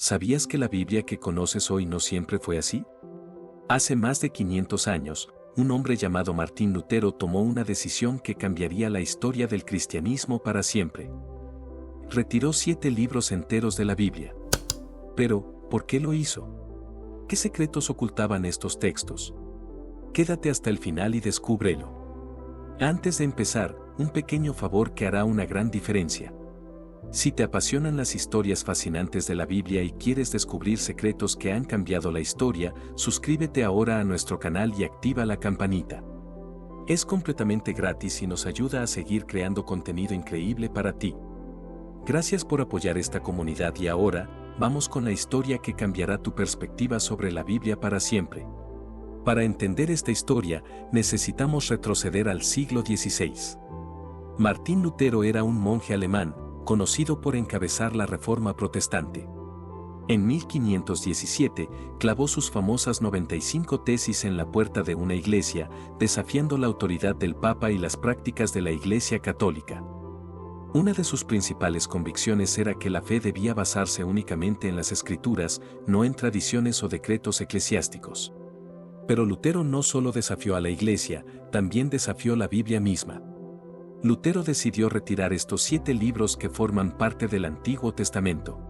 ¿Sabías que la Biblia que conoces hoy no siempre fue así? Hace más de 500 años, un hombre llamado Martín Lutero tomó una decisión que cambiaría la historia del cristianismo para siempre. Retiró 7 libros enteros de la Biblia. Pero, ¿por qué lo hizo? ¿Qué secretos ocultaban estos textos? Quédate hasta el final y descúbrelo. Antes de empezar, un pequeño favor que hará una gran diferencia. Si te apasionan las historias fascinantes de la Biblia y quieres descubrir secretos que han cambiado la historia, suscríbete ahora a nuestro canal y activa la campanita. Es completamente gratis y nos ayuda a seguir creando contenido increíble para ti. Gracias por apoyar esta comunidad y ahora, vamos con la historia que cambiará tu perspectiva sobre la Biblia para siempre. Para entender esta historia, necesitamos retroceder al siglo XVI. Martín Lutero era un monje alemán, conocido por encabezar la Reforma Protestante. En 1517, clavó sus famosas 95 tesis en la puerta de una iglesia, desafiando la autoridad del Papa y las prácticas de la Iglesia Católica. Una de sus principales convicciones era que la fe debía basarse únicamente en las Escrituras, no en tradiciones o decretos eclesiásticos. Pero Lutero no solo desafió a la Iglesia, también desafió la Biblia misma. Lutero decidió retirar estos 7 libros que forman parte del Antiguo Testamento.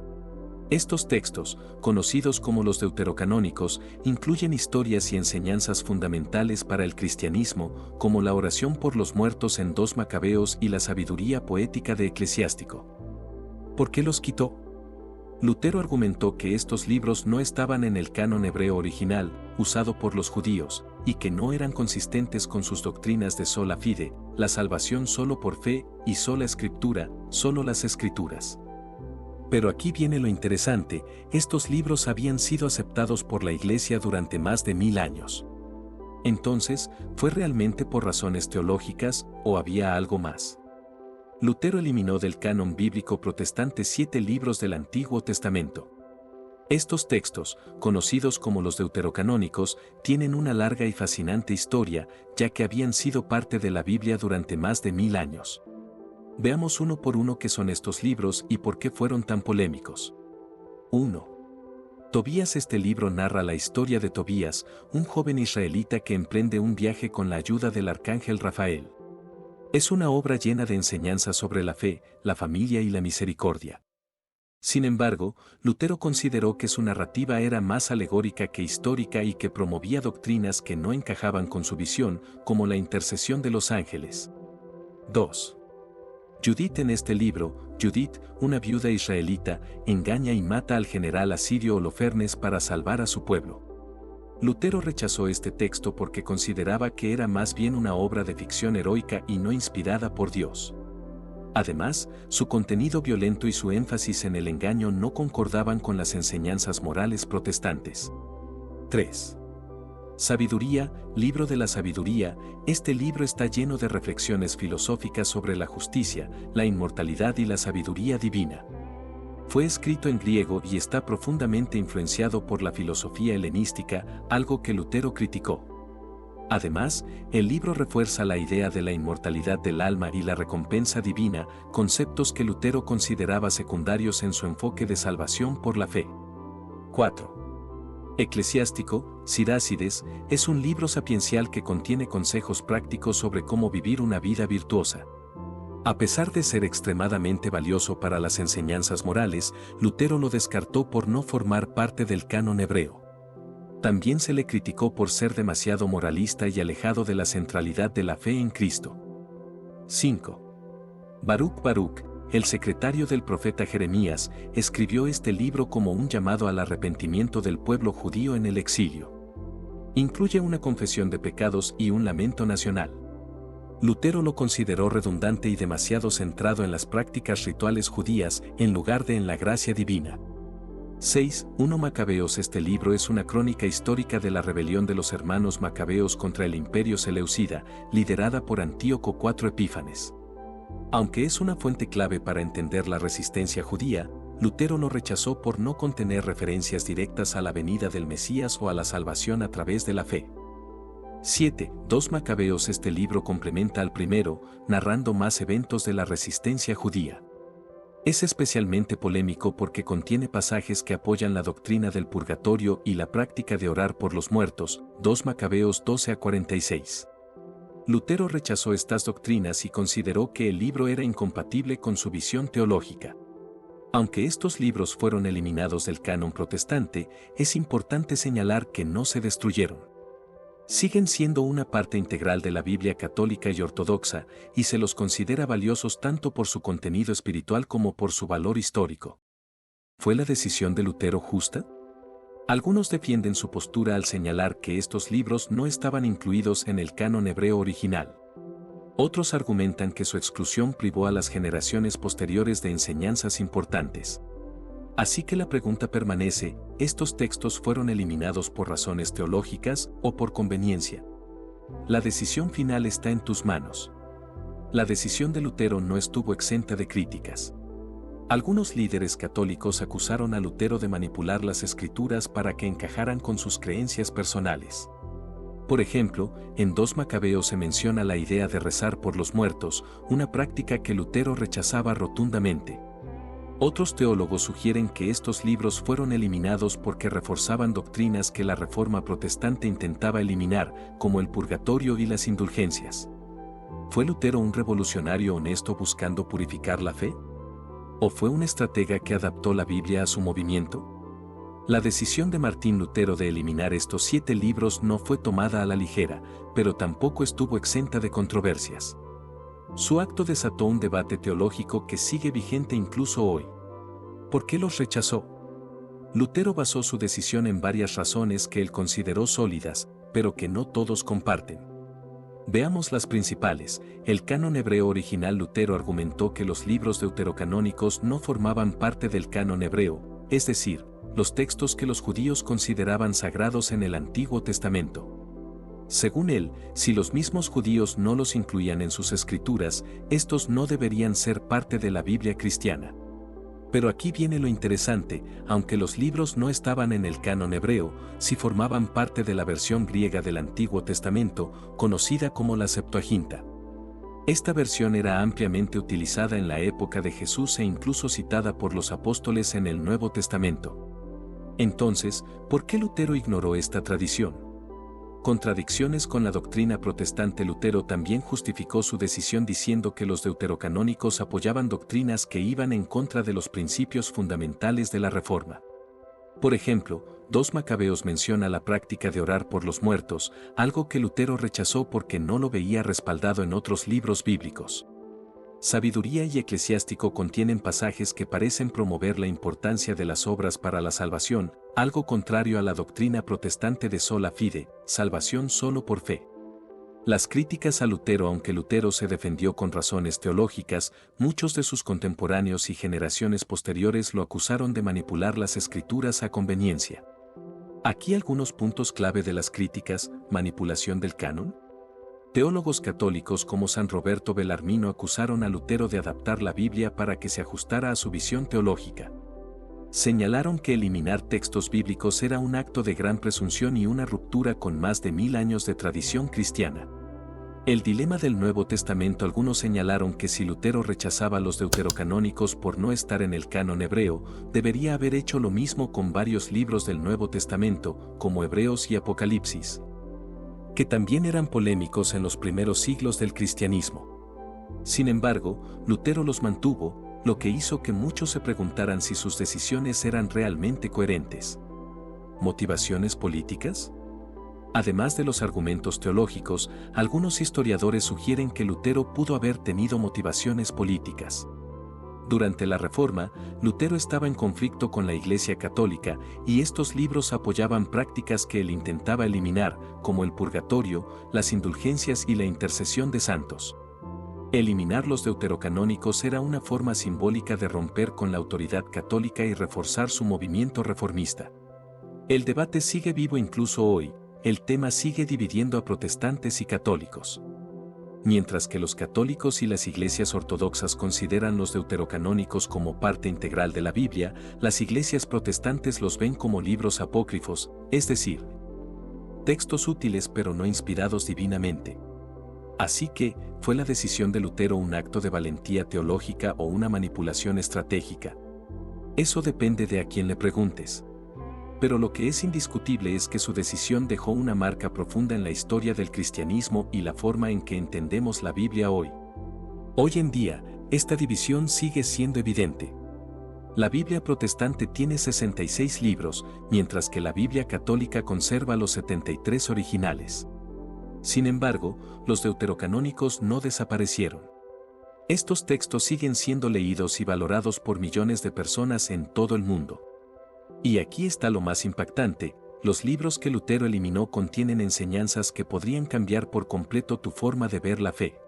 Estos textos, conocidos como los deuterocanónicos, incluyen historias y enseñanzas fundamentales para el cristianismo, como la oración por los muertos en 2 Macabeos y la sabiduría poética de Eclesiástico. ¿Por qué los quitó? Lutero argumentó que estos libros no estaban en el canon hebreo original, usado por los judíos, y que no eran consistentes con sus doctrinas de sola fide, la salvación solo por fe, y sola escritura, solo las escrituras. Pero aquí viene lo interesante, estos libros habían sido aceptados por la Iglesia durante más de 1000 años. Entonces, ¿fue realmente por razones teológicas, o había algo más? Lutero eliminó del canon bíblico protestante 7 libros del Antiguo Testamento. Estos textos, conocidos como los deuterocanónicos, tienen una larga y fascinante historia, ya que habían sido parte de la Biblia durante más de 1000 años. Veamos uno por uno qué son estos libros y por qué fueron tan polémicos. 1. Tobías. Este libro narra la historia de Tobías, un joven israelita que emprende un viaje con la ayuda del arcángel Rafael. Es una obra llena de enseñanzas sobre la fe, la familia y la misericordia. Sin embargo, Lutero consideró que su narrativa era más alegórica que histórica y que promovía doctrinas que no encajaban con su visión, como la intercesión de los ángeles. 2. Judith. En este libro, Judith, una viuda israelita, engaña y mata al general asirio Holofernes para salvar a su pueblo. Lutero rechazó este texto porque consideraba que era más bien una obra de ficción heroica y no inspirada por Dios. Además, su contenido violento y su énfasis en el engaño no concordaban con las enseñanzas morales protestantes. 3. Sabiduría, libro de la sabiduría. Este libro está lleno de reflexiones filosóficas sobre la justicia, la inmortalidad y la sabiduría divina. Fue escrito en griego y está profundamente influenciado por la filosofía helenística, algo que Lutero criticó. Además, el libro refuerza la idea de la inmortalidad del alma y la recompensa divina, conceptos que Lutero consideraba secundarios en su enfoque de salvación por la fe. 4. Eclesiástico, Sirácides, es un libro sapiencial que contiene consejos prácticos sobre cómo vivir una vida virtuosa. A pesar de ser extremadamente valioso para las enseñanzas morales, Lutero lo descartó por no formar parte del canon hebreo. También se le criticó por ser demasiado moralista y alejado de la centralidad de la fe en Cristo. 5. Baruch, el secretario del profeta Jeremías, escribió este libro como un llamado al arrepentimiento del pueblo judío en el exilio. Incluye una confesión de pecados y un lamento nacional. Lutero lo consideró redundante y demasiado centrado en las prácticas rituales judías en lugar de en la gracia divina. 6. 1 Macabeos. Este libro es una crónica histórica de la rebelión de los hermanos Macabeos contra el imperio seleucida, liderada por Antíoco IV Epífanes. Aunque es una fuente clave para entender la resistencia judía, Lutero lo rechazó por no contener referencias directas a la venida del Mesías o a la salvación a través de la fe. 7. 2 Macabeos. Este libro complementa al primero, narrando más eventos de la resistencia judía. Es especialmente polémico porque contiene pasajes que apoyan la doctrina del purgatorio y la práctica de orar por los muertos, 2 Macabeos 12-46. Lutero rechazó estas doctrinas y consideró que el libro era incompatible con su visión teológica. Aunque estos libros fueron eliminados del canon protestante, es importante señalar que no se destruyeron. Siguen siendo una parte integral de la Biblia católica y ortodoxa, y se los considera valiosos tanto por su contenido espiritual como por su valor histórico. ¿Fue la decisión de Lutero justa? Algunos defienden su postura al señalar que estos libros no estaban incluidos en el canon hebreo original. Otros argumentan que su exclusión privó a las generaciones posteriores de enseñanzas importantes. Así que la pregunta permanece, ¿estos textos fueron eliminados por razones teológicas o por conveniencia? La decisión final está en tus manos. La decisión de Lutero no estuvo exenta de críticas. Algunos líderes católicos acusaron a Lutero de manipular las escrituras para que encajaran con sus creencias personales. Por ejemplo, en 2 Macabeos se menciona la idea de rezar por los muertos, una práctica que Lutero rechazaba rotundamente. Otros teólogos sugieren que estos libros fueron eliminados porque reforzaban doctrinas que la Reforma protestante intentaba eliminar, como el purgatorio y las indulgencias. ¿Fue Lutero un revolucionario honesto buscando purificar la fe? ¿O fue un estratega que adaptó la Biblia a su movimiento? La decisión de Martín Lutero de eliminar estos 7 libros no fue tomada a la ligera, pero tampoco estuvo exenta de controversias. Su acto desató un debate teológico que sigue vigente incluso hoy. ¿Por qué los rechazó? Lutero basó su decisión en varias razones que él consideró sólidas, pero que no todos comparten. Veamos las principales. El canon hebreo original. Lutero argumentó que los libros deuterocanónicos no formaban parte del canon hebreo, es decir, los textos que los judíos consideraban sagrados en el Antiguo Testamento. Según él, si los mismos judíos no los incluían en sus escrituras, estos no deberían ser parte de la Biblia cristiana. Pero aquí viene lo interesante, aunque los libros no estaban en el canon hebreo, sí formaban parte de la versión griega del Antiguo Testamento, conocida como la Septuaginta. Esta versión era ampliamente utilizada en la época de Jesús e incluso citada por los apóstoles en el Nuevo Testamento. Entonces, ¿por qué Lutero ignoró esta tradición? Contradicciones con la doctrina protestante. Lutero también justificó su decisión diciendo que los deuterocanónicos apoyaban doctrinas que iban en contra de los principios fundamentales de la Reforma. Por ejemplo, 2 Macabeos menciona la práctica de orar por los muertos, algo que Lutero rechazó porque no lo veía respaldado en otros libros bíblicos. Sabiduría y Eclesiástico contienen pasajes que parecen promover la importancia de las obras para la salvación, algo contrario a la doctrina protestante de sola fide, salvación solo por fe. Las críticas a Lutero. Aunque Lutero se defendió con razones teológicas, muchos de sus contemporáneos y generaciones posteriores lo acusaron de manipular las escrituras a conveniencia. Aquí algunos puntos clave de las críticas: manipulación del canon. Teólogos católicos como San Roberto Bellarmino acusaron a Lutero de adaptar la Biblia para que se ajustara a su visión teológica. Señalaron que eliminar textos bíblicos era un acto de gran presunción y una ruptura con más de 1000 años de tradición cristiana. El dilema del Nuevo Testamento. Algunos señalaron que si Lutero rechazaba los deuterocanónicos por no estar en el canon hebreo, debería haber hecho lo mismo con varios libros del Nuevo Testamento, como Hebreos y Apocalipsis, que también eran polémicos en los primeros siglos del cristianismo. Sin embargo, Lutero los mantuvo, lo que hizo que muchos se preguntaran si sus decisiones eran realmente coherentes. ¿Motivaciones políticas? Además de los argumentos teológicos, algunos historiadores sugieren que Lutero pudo haber tenido motivaciones políticas. Durante la Reforma, Lutero estaba en conflicto con la Iglesia Católica, y estos libros apoyaban prácticas que él intentaba eliminar, como el purgatorio, las indulgencias y la intercesión de santos. Eliminar los deuterocanónicos era una forma simbólica de romper con la autoridad católica y reforzar su movimiento reformista. El debate sigue vivo incluso hoy, el tema sigue dividiendo a protestantes y católicos. Mientras que los católicos y las iglesias ortodoxas consideran los deuterocanónicos como parte integral de la Biblia, las iglesias protestantes los ven como libros apócrifos, es decir, textos útiles pero no inspirados divinamente. Así que, ¿fue la decisión de Lutero un acto de valentía teológica o una manipulación estratégica? Eso depende de a quién le preguntes. Pero lo que es indiscutible es que su decisión dejó una marca profunda en la historia del cristianismo y la forma en que entendemos la Biblia hoy. Hoy en día, esta división sigue siendo evidente. La Biblia protestante tiene 66 libros, mientras que la Biblia católica conserva los 73 originales. Sin embargo, los deuterocanónicos no desaparecieron. Estos textos siguen siendo leídos y valorados por millones de personas en todo el mundo. Y aquí está lo más impactante: los libros que Lutero eliminó contienen enseñanzas que podrían cambiar por completo tu forma de ver la fe.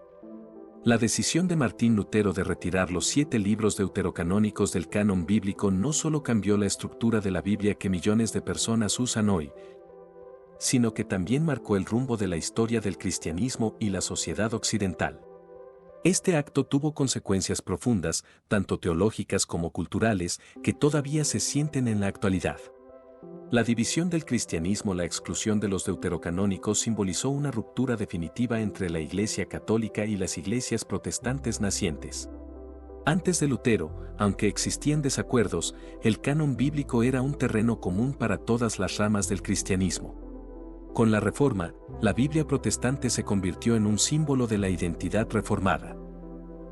La decisión de Martín Lutero de retirar los 7 libros deuterocanónicos del canon bíblico no solo cambió la estructura de la Biblia que millones de personas usan hoy, sino que también marcó el rumbo de la historia del cristianismo y la sociedad occidental. Este acto tuvo consecuencias profundas, tanto teológicas como culturales, que todavía se sienten en la actualidad. La división del cristianismo, la exclusión de los deuterocanónicos, simbolizó una ruptura definitiva entre la Iglesia católica y las iglesias protestantes nacientes. Antes de Lutero, aunque existían desacuerdos, el canon bíblico era un terreno común para todas las ramas del cristianismo. Con la Reforma, la Biblia protestante se convirtió en un símbolo de la identidad reformada.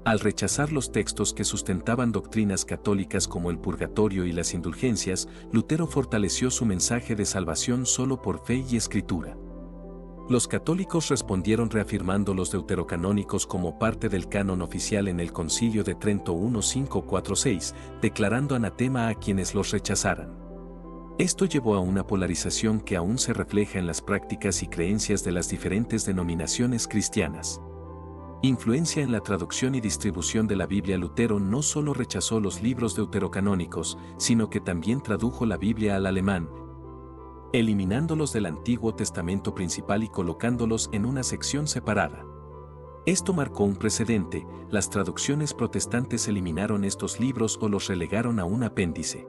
Al rechazar los textos que sustentaban doctrinas católicas como el purgatorio y las indulgencias, Lutero fortaleció su mensaje de salvación solo por fe y escritura. Los católicos respondieron reafirmando los deuterocanónicos como parte del canon oficial en el Concilio de Trento 1546, declarando anatema a quienes los rechazaran. Esto llevó a una polarización que aún se refleja en las prácticas y creencias de las diferentes denominaciones cristianas. Influencia en la traducción y distribución de la Biblia. Lutero no solo rechazó los libros deuterocanónicos, sino que también tradujo la Biblia al alemán, eliminándolos del Antiguo Testamento principal y colocándolos en una sección separada. Esto marcó un precedente: las traducciones protestantes eliminaron estos libros o los relegaron a un apéndice.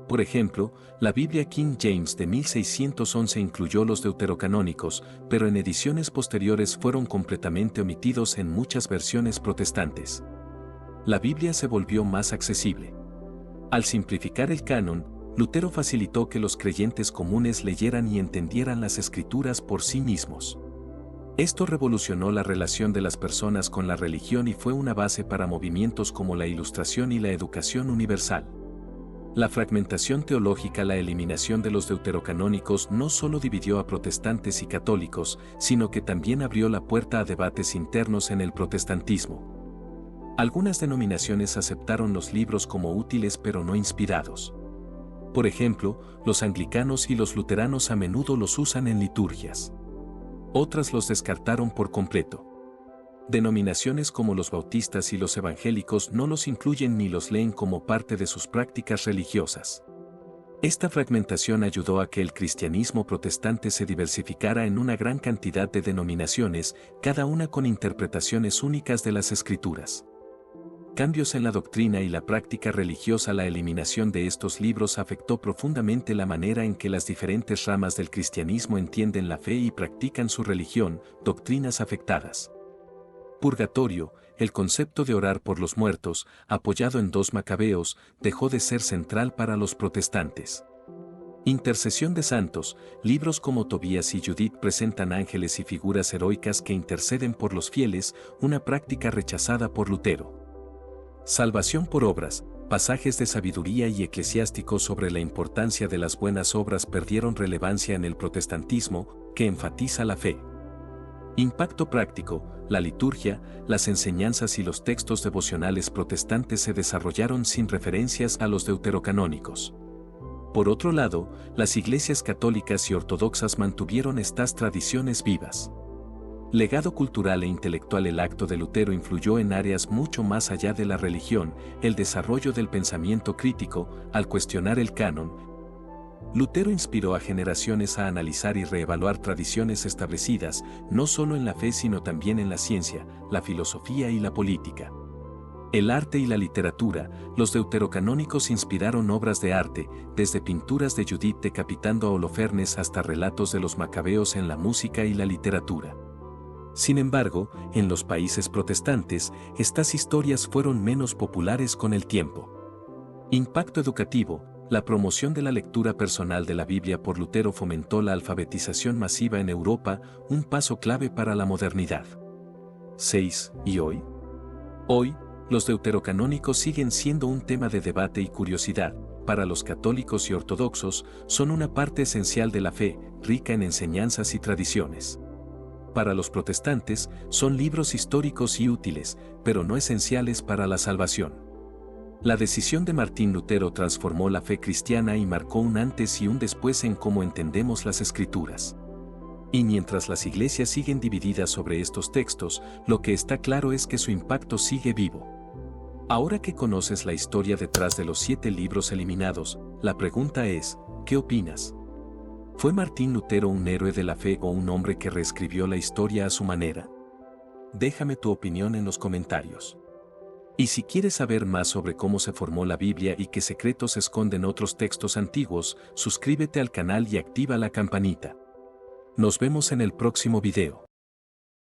Por ejemplo, la Biblia King James de 1611 incluyó los deuterocanónicos, pero en ediciones posteriores fueron completamente omitidos en muchas versiones protestantes. La Biblia se volvió más accesible. Al simplificar el canon, Lutero facilitó que los creyentes comunes leyeran y entendieran las Escrituras por sí mismos. Esto revolucionó la relación de las personas con la religión y fue una base para movimientos como la Ilustración y la educación universal. La fragmentación teológica. La eliminación de los deuterocanónicos no solo dividió a protestantes y católicos, sino que también abrió la puerta a debates internos en el protestantismo. Algunas denominaciones aceptaron los libros como útiles pero no inspirados. Por ejemplo, los anglicanos y los luteranos a menudo los usan en liturgias. Otras los descartaron por completo. Denominaciones como los bautistas y los evangélicos no los incluyen ni los leen como parte de sus prácticas religiosas. Esta fragmentación ayudó a que el cristianismo protestante se diversificara en una gran cantidad de denominaciones, cada una con interpretaciones únicas de las Escrituras. Cambios en la doctrina y la práctica religiosa. La eliminación de estos libros afectó profundamente la manera en que las diferentes ramas del cristianismo entienden la fe y practican su religión. Doctrinas afectadas. Purgatorio. El concepto de orar por los muertos, apoyado en 2 Macabeos, dejó de ser central para los protestantes. Intercesión de santos. Libros como Tobías y Judith presentan ángeles y figuras heroicas que interceden por los fieles, una práctica rechazada por Lutero. Salvación por obras. Pasajes de sabiduría y eclesiásticos sobre la importancia de las buenas obras perdieron relevancia en el protestantismo, que enfatiza la fe. Impacto práctico. La liturgia, las enseñanzas y los textos devocionales protestantes se desarrollaron sin referencias a los deuterocanónicos. Por otro lado, las iglesias católicas y ortodoxas mantuvieron estas tradiciones vivas. Legado cultural e intelectual. El acto de Lutero influyó en áreas mucho más allá de la religión, el desarrollo del pensamiento crítico. Al cuestionar el canon, Lutero inspiró a generaciones a analizar y reevaluar tradiciones establecidas, no solo en la fe sino también en la ciencia, la filosofía y la política. El arte y la literatura. Los deuterocanónicos inspiraron obras de arte, desde pinturas de Judith decapitando a Holofernes hasta relatos de los macabeos en la música y la literatura. Sin embargo, en los países protestantes, estas historias fueron menos populares con el tiempo. Impacto educativo. La promoción de la lectura personal de la Biblia por Lutero fomentó la alfabetización masiva en Europa, un paso clave para la modernidad. 6. ¿Y hoy? Hoy, los deuterocanónicos siguen siendo un tema de debate y curiosidad. Para los católicos y ortodoxos, son una parte esencial de la fe, rica en enseñanzas y tradiciones. Para los protestantes, son libros históricos y útiles, pero no esenciales para la salvación. La decisión de Martín Lutero transformó la fe cristiana y marcó un antes y un después en cómo entendemos las Escrituras. Y mientras las iglesias siguen divididas sobre estos textos, lo que está claro es que su impacto sigue vivo. Ahora que conoces la historia detrás de los 7 libros eliminados, la pregunta es, ¿qué opinas? ¿Fue Martín Lutero un héroe de la fe o un hombre que reescribió la historia a su manera? Déjame tu opinión en los comentarios. Y si quieres saber más sobre cómo se formó la Biblia y qué secretos esconden otros textos antiguos, suscríbete al canal y activa la campanita. Nos vemos en el próximo video.